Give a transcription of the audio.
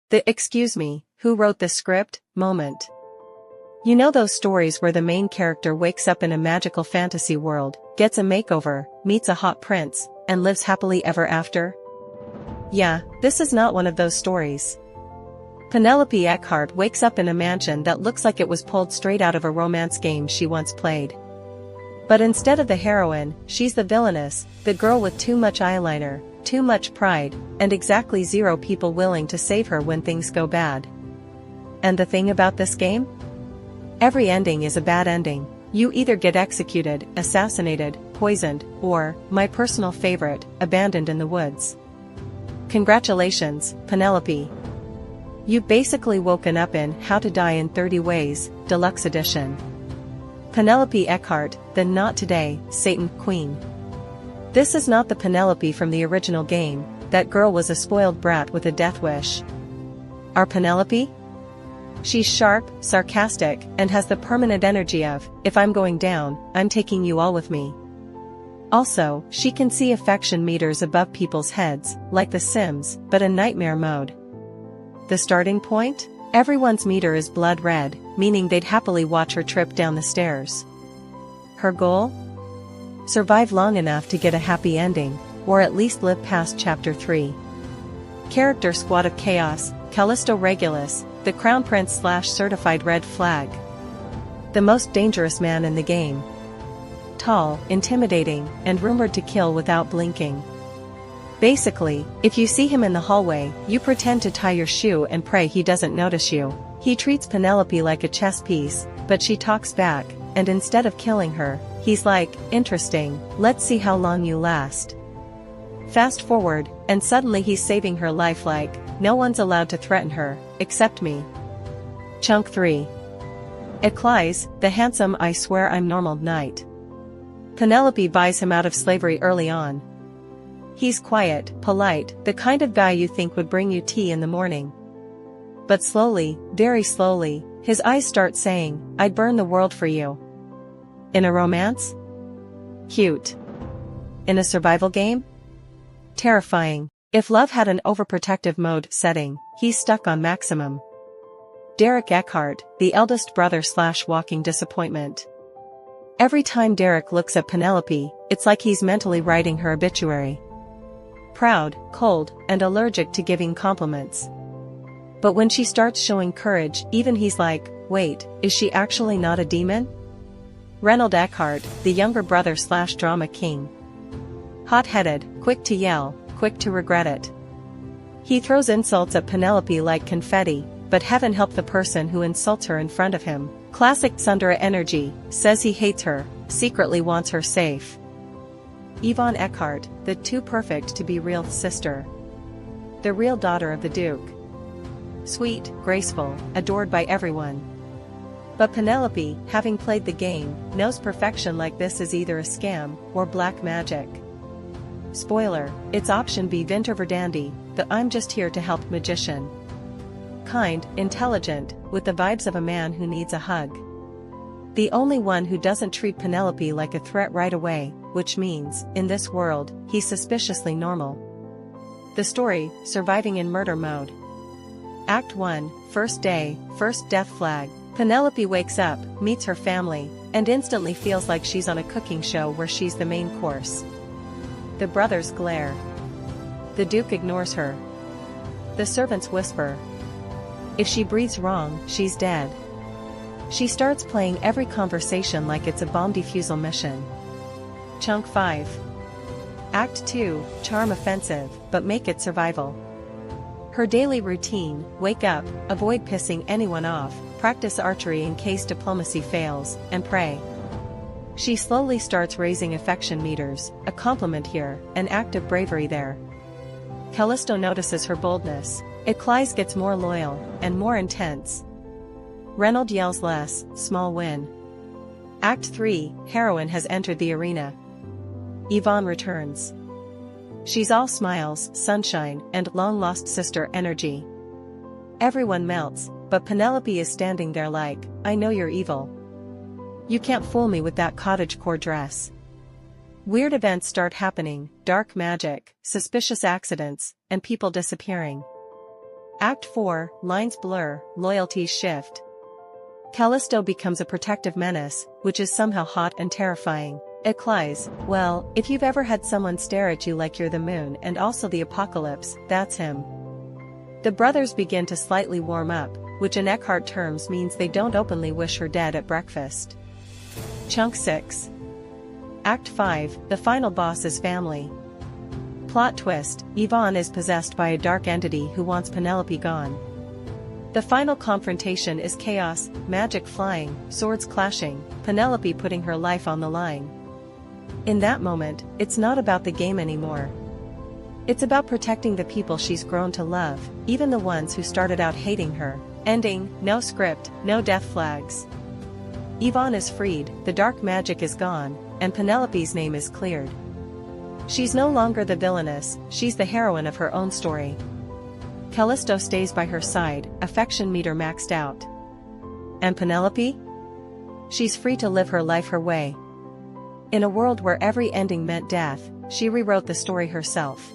The "excuse me, who wrote the script" moment. You know those stories where the main character wakes up in a magical fantasy world, gets a makeover, meets a hot prince, and lives happily ever after? Yeah, this is not one of those stories. Penelope Eckhart wakes up in a mansion that looks like it was pulled straight out of a romance game she once played. But instead of the heroine, she's the villainess, the girl with too much eyeliner, too much pride, and exactly 0 people willing to save her when things go bad. And the thing about this game? Every ending is a bad ending. You either get executed, assassinated, poisoned, or, my personal favorite, abandoned in the woods. Congratulations, Penelope. You've basically woken up in How to Die in 30 Ways, Deluxe Edition. Penelope Eckhart, the not today, Satan Queen. This is not the Penelope from the original game. That girl was a spoiled brat with a death wish. Our Penelope? She's sharp, sarcastic, and has the permanent energy of, if I'm going down, I'm taking you all with me. Also, she can see affection meters above people's heads, like The Sims, but in nightmare mode. The starting point? Everyone's meter is blood red, meaning they'd happily watch her trip down the stairs. Her goal? Survive long enough to get a happy ending, or at least live past Chapter 3. Character Squad of Chaos, Callisto Regulus, the Crown Prince / certified red flag. The most dangerous man in the game. Tall, intimidating, and rumored to kill without blinking. Basically, if you see him in the hallway, you pretend to tie your shoe and pray he doesn't notice you. He treats Penelope like a chess piece, but she talks back, and instead of killing her, he's like, interesting, let's see how long you last. Fast forward, and suddenly he's saving her life like, no one's allowed to threaten her, except me. Chunk 3. Eclise, the handsome I swear I'm normal knight. Penelope buys him out of slavery early on. He's quiet, polite, the kind of guy you think would bring you tea in the morning. But slowly, very slowly, his eyes start saying, I'd burn the world for you. In a romance? Cute. In a survival game? Terrifying. If love had an overprotective mode setting, he's stuck on maximum. Derek Eckhart, the eldest brother / walking disappointment. Every time Derek looks at Penelope, it's like he's mentally writing her obituary. Proud, cold, and allergic to giving compliments. But when she starts showing courage, even he's like, wait, is she actually not a demon? Reynold Eckhart, the younger brother / drama king. Hot-headed, quick to yell, quick to regret it. He throws insults at Penelope like confetti, but heaven help the person who insults her in front of him. Classic tsundere energy, says he hates her, secretly wants her safe. Yvonne Eckhart, the too perfect to be real sister. The real daughter of the Duke. Sweet, graceful, adored by everyone. But Penelope, having played the game, knows perfection like this is either a scam or black magic. Spoiler, it's option B. Vinter Verdandi, the I'm just here to help magician. Kind, intelligent, with the vibes of a man who needs a hug. The only one who doesn't treat Penelope like a threat right away, which means, in this world, he's suspiciously normal. The story, surviving in murder mode. Act 1, first day, first death flag. Penelope wakes up, meets her family, and instantly feels like she's on a cooking show where she's the main course. The brothers glare. The Duke ignores her. The servants whisper. If she breathes wrong, she's dead. She starts playing every conversation like it's a bomb defusal mission. Chunk 5. Act 2, charm offensive, but make it survival. Her daily routine, wake up, avoid pissing anyone off, practice archery in case diplomacy fails, and pray. She slowly starts raising affection meters, a compliment here, an act of bravery there. Callisto notices her boldness. Eclise gets more loyal, and more intense. Reynold yells less, small win. Act 3, heroine has entered the arena. Yvonne returns. She's all smiles, sunshine, and long-lost sister energy. Everyone melts, but Penelope is standing there like, I know you're evil. You can't fool me with that cottagecore dress. Weird events start happening, dark magic, suspicious accidents, and people disappearing. Act 4, lines blur, loyalties shift. Callisto becomes a protective menace, which is somehow hot and terrifying. Eclise, well, if you've ever had someone stare at you like you're the moon and also the apocalypse, that's him. The brothers begin to slightly warm up, which in Eckhart terms means they don't openly wish her dead at breakfast. Chunk 6. Act 5, the final boss is family. Plot twist, Yvonne is possessed by a dark entity who wants Penelope gone. The final confrontation is chaos, magic flying, swords clashing, Penelope putting her life on the line. In that moment, it's not about the game anymore. It's about protecting the people she's grown to love, even the ones who started out hating her. Ending, no script, no death flags. Yvonne is freed, the dark magic is gone, and Penelope's name is cleared. She's no longer the villainess, she's the heroine of her own story. Callisto stays by her side, affection meter maxed out. And Penelope? She's free to live her life her way. In a world where every ending meant death, she rewrote the story herself.